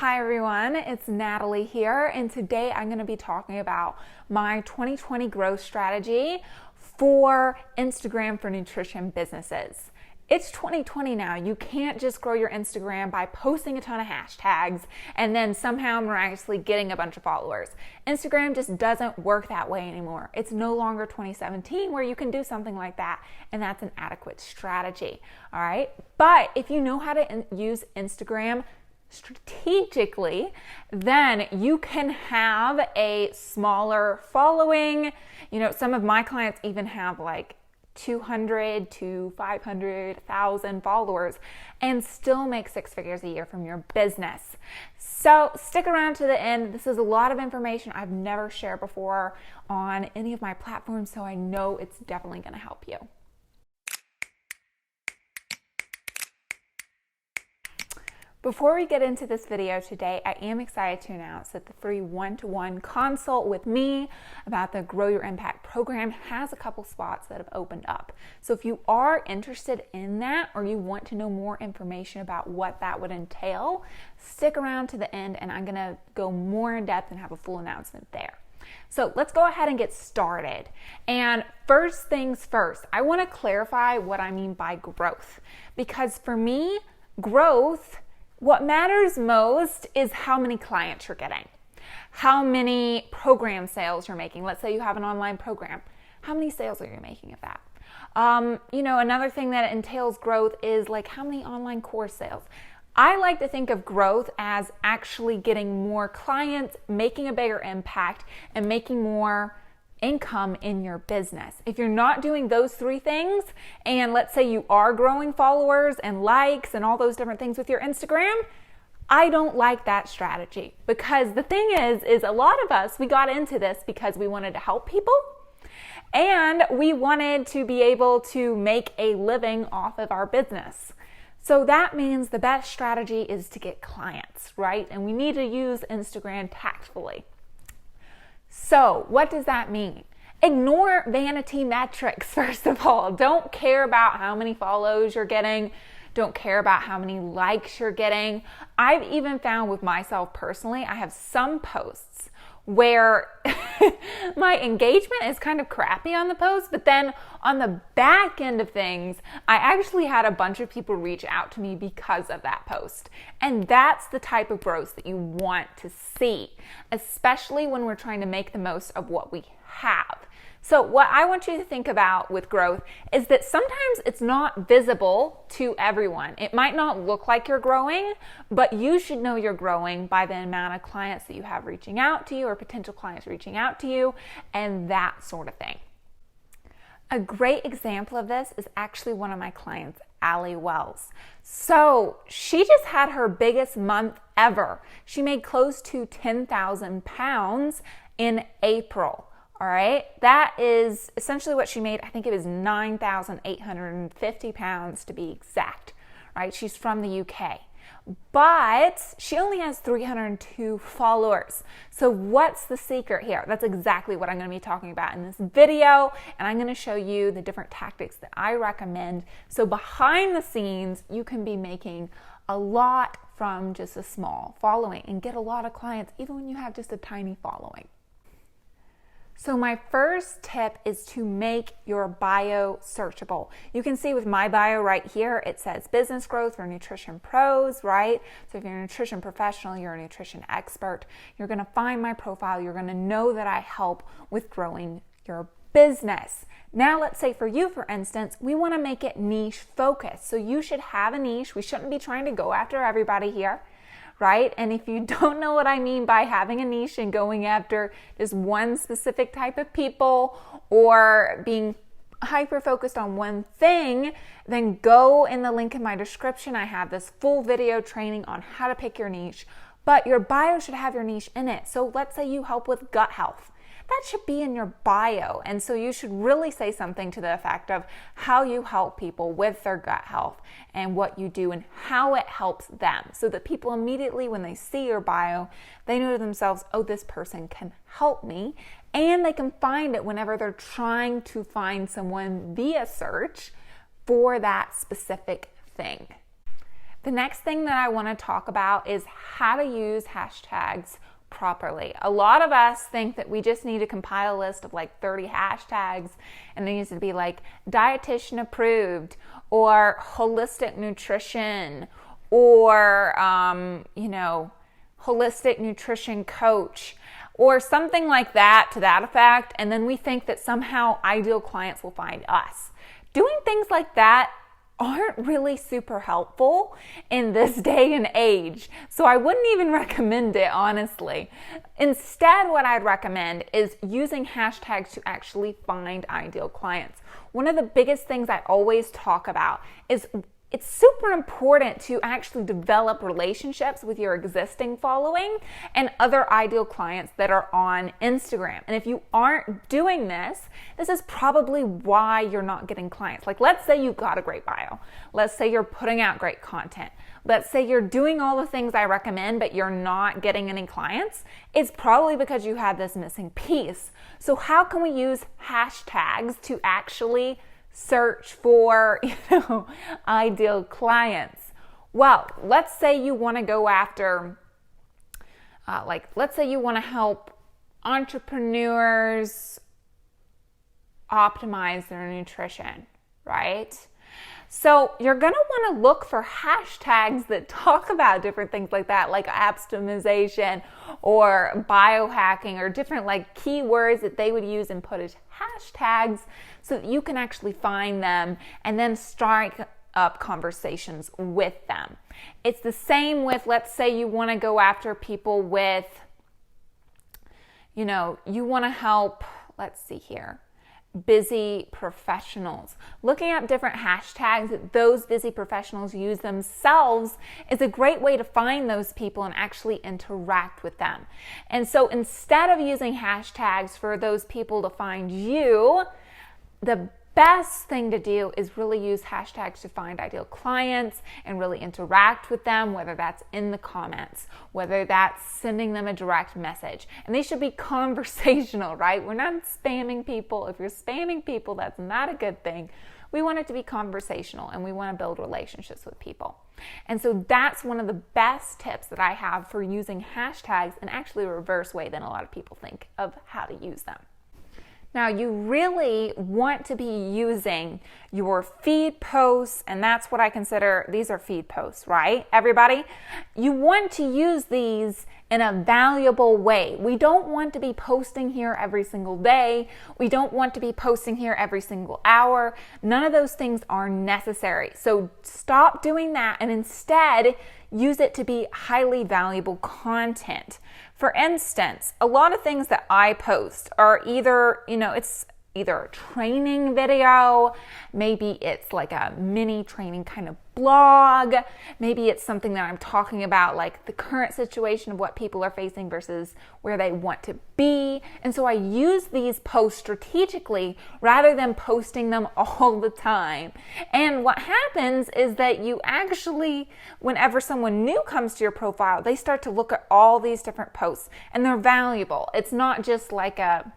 Hi everyone, it's Natalie here, and today I'm going to be talking about my 2020 growth strategy for Instagram for nutrition businesses. It's 2020 now. You can't just grow your Instagram by posting a ton of hashtags and then somehow miraculously getting a bunch of followers. Instagram just doesn't work that way anymore. It's no longer 2017 where you can do something like that, and that's an adequate strategy. All right. But if you know how to use Instagram strategically, then you can have a smaller following. You know, some of my clients even have like 200 to 500,000 followers and still make six figures a year from your business. So stick around to the end. This is a lot of information I've never shared before on any of my platforms, so I know it's definitely going to help you. Before we get into this video today, I am excited to announce that the free one-to-one consult with me about the Grow Your Impact program has a couple spots that have opened up. So if you are interested in that, or you want to know more information about what that would entail, stick around to the end and I'm gonna go more in depth and have a full announcement there. So let's go ahead and get started. And first things first, I wanna clarify what I mean by growth. Because for me, growth, what matters most is how many clients you're getting, how many program sales you're making. Let's say you have an online program. How many sales are you making of that? Another thing that entails growth is like how many online course sales. I like to think of growth as actually getting more clients, making a bigger impact, and making more income in your business. If you're not doing those three things, and let's say you are growing followers and likes and all those different things with your Instagram, I don't like that strategy, because the thing is a lot of us, we got into this because we wanted to help people and we wanted to be able to make a living off of our business. So that means the best strategy is to get clients, right? And we need to use Instagram tactfully. So what does that mean? Ignore vanity metrics, first of all. Don't care about how many follows you're getting. Don't care about how many likes you're getting. I've even found with myself personally, I have some posts where my engagement is kind of crappy on the post, but then on the back end of things, I actually had a bunch of people reach out to me because of that post. And that's the type of growth that you want to see, especially when we're trying to make the most of what we have. So what I want you to think about with growth is that sometimes it's not visible to everyone. It might not look like you're growing, but you should know you're growing by the amount of clients that you have reaching out to you, or potential clients reaching out to you, and that sort of thing. A great example of this is actually one of my clients, Allie Wells. So she just had her biggest month ever. She made close to 10,000 pounds in April. All right, that is essentially what she made. I think it was 9,850 pounds to be exact, right? She's from the UK, but she only has 302 followers. So what's the secret here? That's exactly what I'm going to be talking about in this video, and I'm going to show you the different tactics that I recommend. So behind the scenes, you can be making a lot from just a small following and get a lot of clients, even when you have just a tiny following. So my first tip is to make your bio searchable. You can see with my bio right here, it says business growth for nutrition pros, right? So if you're a nutrition professional, you're a nutrition expert, you're gonna find my profile, you're gonna know that I help with growing your business. Now, let's say for you, for instance, we wanna make it niche focused. So you should have a niche. We shouldn't be trying to go after everybody here, right? And if you don't know what I mean by having a niche and going after just one specific type of people, or being hyper focused on one thing, then go in the link in my description. I have this full video training on how to pick your niche, but your bio should have your niche in it. So let's say you help with gut health. That should be in your bio. And so you should really say something to the effect of how you help people with their gut health and what you do and how it helps them, so that people immediately, when they see your bio, they know to themselves, oh, this person can help me. And they can find it whenever they're trying to find someone via search for that specific thing. The next thing that I want to talk about is how to use hashtags properly. A lot of us think that we just need to compile a list of like 30 hashtags, and there needs to be like dietitian approved or holistic nutrition or, holistic nutrition coach or something like that to that effect. And then we think that somehow ideal clients will find us. Doing things like that aren't really super helpful in this day and age. So I wouldn't even recommend it, honestly. Instead, what I'd recommend is using hashtags to actually find ideal clients. One of the biggest things I always talk about is it's super important to actually develop relationships with your existing following and other ideal clients that are on Instagram. And if you aren't doing this, this is probably why you're not getting clients. Like, let's say you've got a great bio. Let's say you're putting out great content. Let's say you're doing all the things I recommend, but you're not getting any clients. It's probably because you have this missing piece. So how can we use hashtags to actually search for, ideal clients? Well, let's say you want to go after, let's say you want to help entrepreneurs optimize their nutrition, right? So you're going to want to look for hashtags that talk about different things like that, like optimization or biohacking or different like keywords that they would use and put as hashtags so that you can actually find them and then strike up conversations with them. It's the same with, let's say you want to go after people with, you want to help, let's see here, busy professionals. Looking up different hashtags that those busy professionals use themselves is a great way to find those people and actually interact with them. And so instead of using hashtags for those people to find you, the best thing to do is really use hashtags to find ideal clients and really interact with them, whether that's in the comments, whether that's sending them a direct message. And they should be conversational, right? We're not spamming people. If you're spamming people, that's not a good thing. We want it to be conversational and we want to build relationships with people. And so that's one of the best tips that I have for using hashtags in actually a reverse way than a lot of people think of how to use them. Now, you really want to be using your feed posts, and that's what I consider, these are feed posts, right, everybody? You want to use these in a valuable way. We don't want to be posting here every single day. We don't want to be posting here every single hour. None of those things are necessary. So stop doing that and instead use it to be highly valuable content. For instance, a lot of things that I post are either, it's either a training video, maybe it's like a mini training kind of blog, maybe it's something that I'm talking about like the current situation of what people are facing versus where they want to be. And so I use these posts strategically rather than posting them all the time. And what happens is that you actually, whenever someone new comes to your profile, they start to look at all these different posts and they're valuable. It's not just like a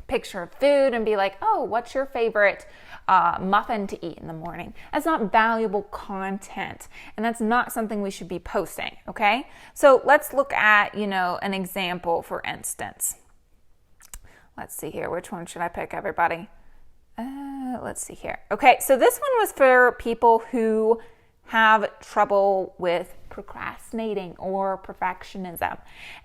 picture of food and be like, oh, what's your favorite muffin to eat in the morning? That's not valuable content, and that's not something we should be posting, okay? So let's look at, an example, for instance. Let's see here. Which one should I pick, everybody? Let's see here. Okay, so this one was for people who have trouble with procrastinating or perfectionism.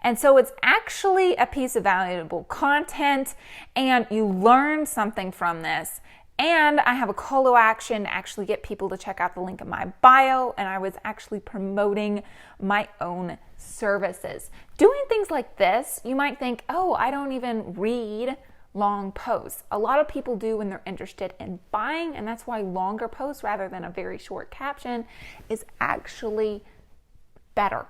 And so it's actually a piece of valuable content and you learn something from this. And I have a call to action to actually get people to check out the link in my bio, and I was actually promoting my own services. Doing things like this, you might think, oh, I don't even read long posts. A lot of people do when they're interested in buying, and that's why longer posts rather than a very short caption is actually better.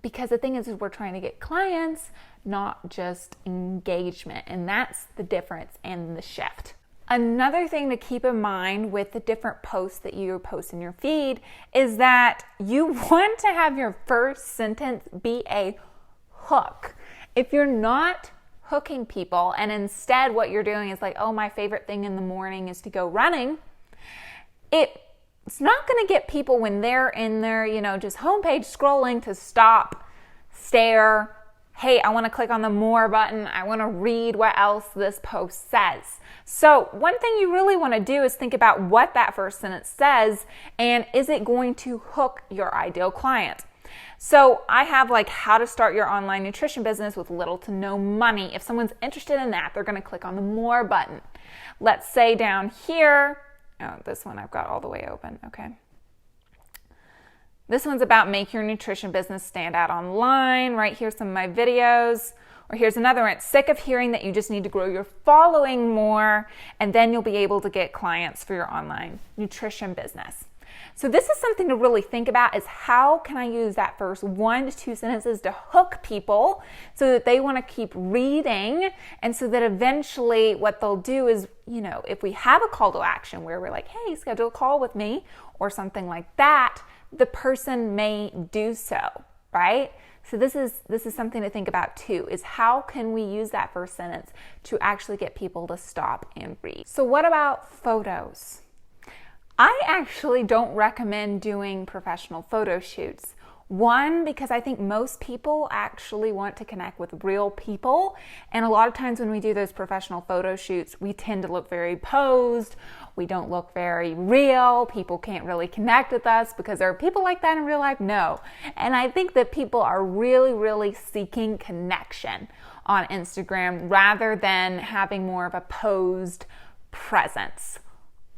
Because the thing is we're trying to get clients, not just engagement, and that's the difference and the shift. Another thing to keep in mind with the different posts that you post in your feed is that you want to have your first sentence be a hook. If you're not hooking people and instead what you're doing is like, oh, my favorite thing in the morning is to go running, it It's not going to get people when they're in their, just homepage scrolling to stop, stare. Hey, I want to click on the more button. I want to read what else this post says. So one thing you really want to do is think about what that first sentence says, and is it going to hook your ideal client? So I have like how to start your online nutrition business with little to no money. If someone's interested in that, they're going to click on the more button. Let's say down here, this one I've got all the way open, okay. This one's about make your nutrition business stand out online. Right here's some of my videos. Or here's another one. Sick of hearing that you just need to grow your following more, and then you'll be able to get clients for your online nutrition business. So this is something to really think about, is how can I use that first 1 to 2 sentences to hook people so that they want to keep reading, and so that eventually what they'll do is, if we have a call to action where we're like, hey, schedule a call with me or something like that, the person may do so, right? So this is something to think about too, is how can we use that first sentence to actually get people to stop and read. So what about photos? I actually don't recommend doing professional photo shoots. One, because I think most people actually want to connect with real people. And a lot of times when we do those professional photo shoots, we tend to look very posed. We don't look very real. People can't really connect with us because there are people like that in real life. No. And I think that people are really, really seeking connection on Instagram rather than having more of a posed presence.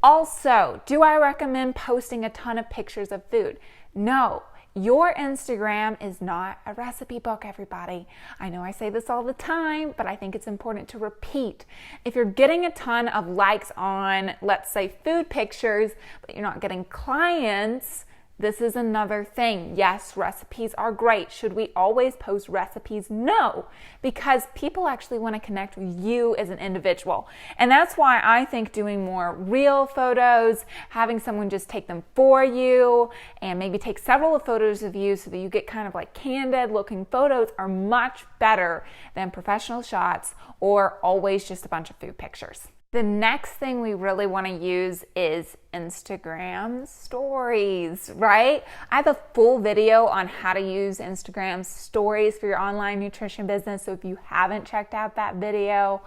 Also, do I recommend posting a ton of pictures of food? No. Your Instagram is not a recipe book, everybody. I know I say this all the time, but I think it's important to repeat. If you're getting a ton of likes on, let's say, food pictures, but you're not getting clients, this is another thing. Yes, recipes are great. Should we always post recipes? No, because people actually want to connect with you as an individual. And that's why I think doing more real photos, having someone just take them for you, and maybe take several photos of you so that you get kind of like candid looking photos are much better than professional shots or always just a bunch of food pictures. The next thing we really want to use is Instagram stories, right? I have a full video on how to use Instagram stories for your online nutrition business. So if you haven't checked out that video,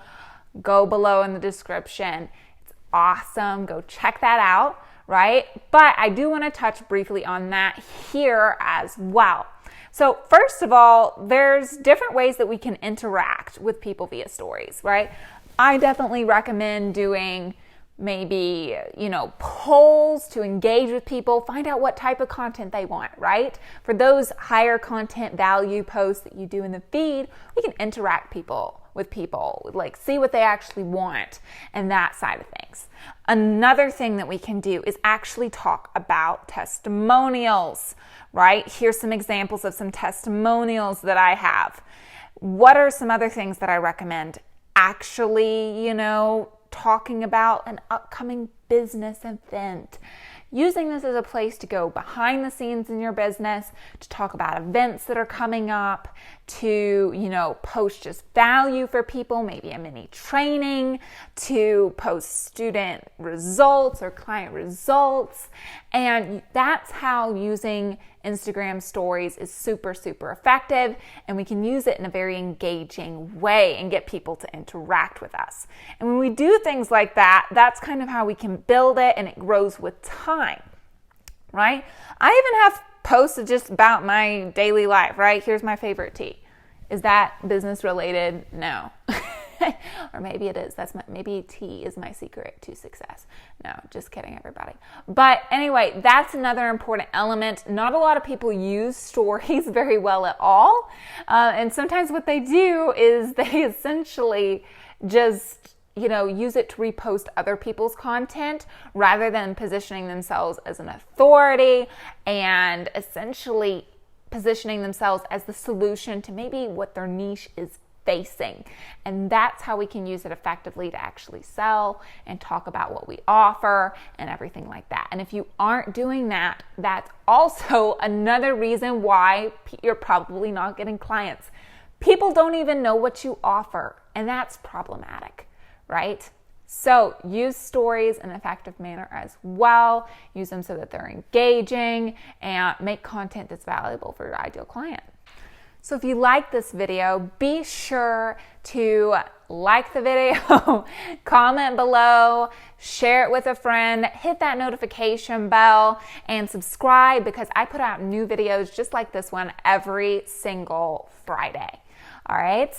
go below in the description. It's awesome. Go check that out, right? But I do want to touch briefly on that here as well. So first of all, there's different ways that we can interact with people via stories, right? I definitely recommend doing maybe, polls to engage with people, find out what type of content they want, right? For those higher content value posts that you do in the feed, we can interact with people, like see what they actually want and that side of things. Another thing that we can do is actually talk about testimonials, right? Here's some examples of some testimonials that I have. What are some other things that I recommend? Actually, talking about an upcoming business event. Using this as a place to go behind the scenes in your business, to talk about events that are coming up, to, post just value for people, maybe a mini training, to post student results or client results. And that's how using Instagram stories is super, super effective. And we can use it in a very engaging way and get people to interact with us. And when we do things like that, that's kind of how we can build it, and it grows with time, right? I even have posts just about my daily life, right? Here's my favorite tea. Is that business related? No. Or maybe it is. Maybe tea is my secret to success. No, just kidding, everybody. But anyway, that's another important element. Not a lot of people use stories very well at all. And sometimes what they do is they essentially just use it to repost other people's content rather than positioning themselves as an authority and essentially positioning themselves as the solution to maybe what their niche is facing. And that's how we can use it effectively to actually sell and talk about what we offer and everything like that. And if you aren't doing that, that's also another reason why you're probably not getting clients. People don't even know what you offer, and that's problematic, right? So use stories in an effective manner as well. Use them so that they're engaging, and make content that's valuable for your ideal client. So if you like this video, be sure to like the video, comment below, share it with a friend, hit that notification bell, and subscribe, because I put out new videos just like this one every single Friday. All right?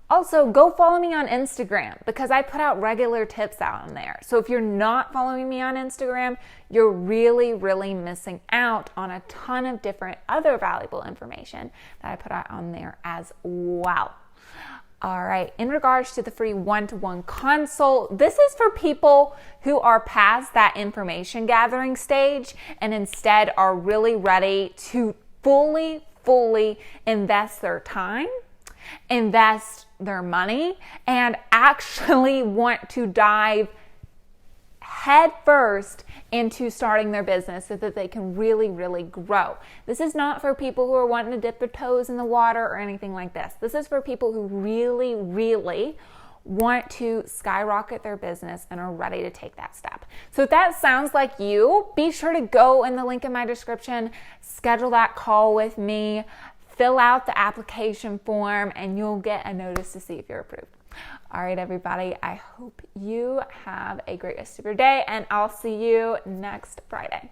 Also, go follow me on Instagram, because I put out regular tips out on there. So if you're not following me on Instagram, you're really, really missing out on a ton of different other valuable information that I put out on there as well. All right, in regards to the free one-to-one consult, this is for people who are past that information gathering stage and instead are really ready to fully invest their time, invest their money, and actually want to dive head first into starting their business so that they can really grow. This is not for people who are wanting to dip their toes in the water or anything like this. This is for people who really want to skyrocket their business and are ready to take that step. So if that sounds like you, be sure to go in the link in my description, schedule that call with me, fill out the application form, and you'll get a notice to see if you're approved. All right, everybody, I hope you have a great rest of your day, and I'll see you next Friday.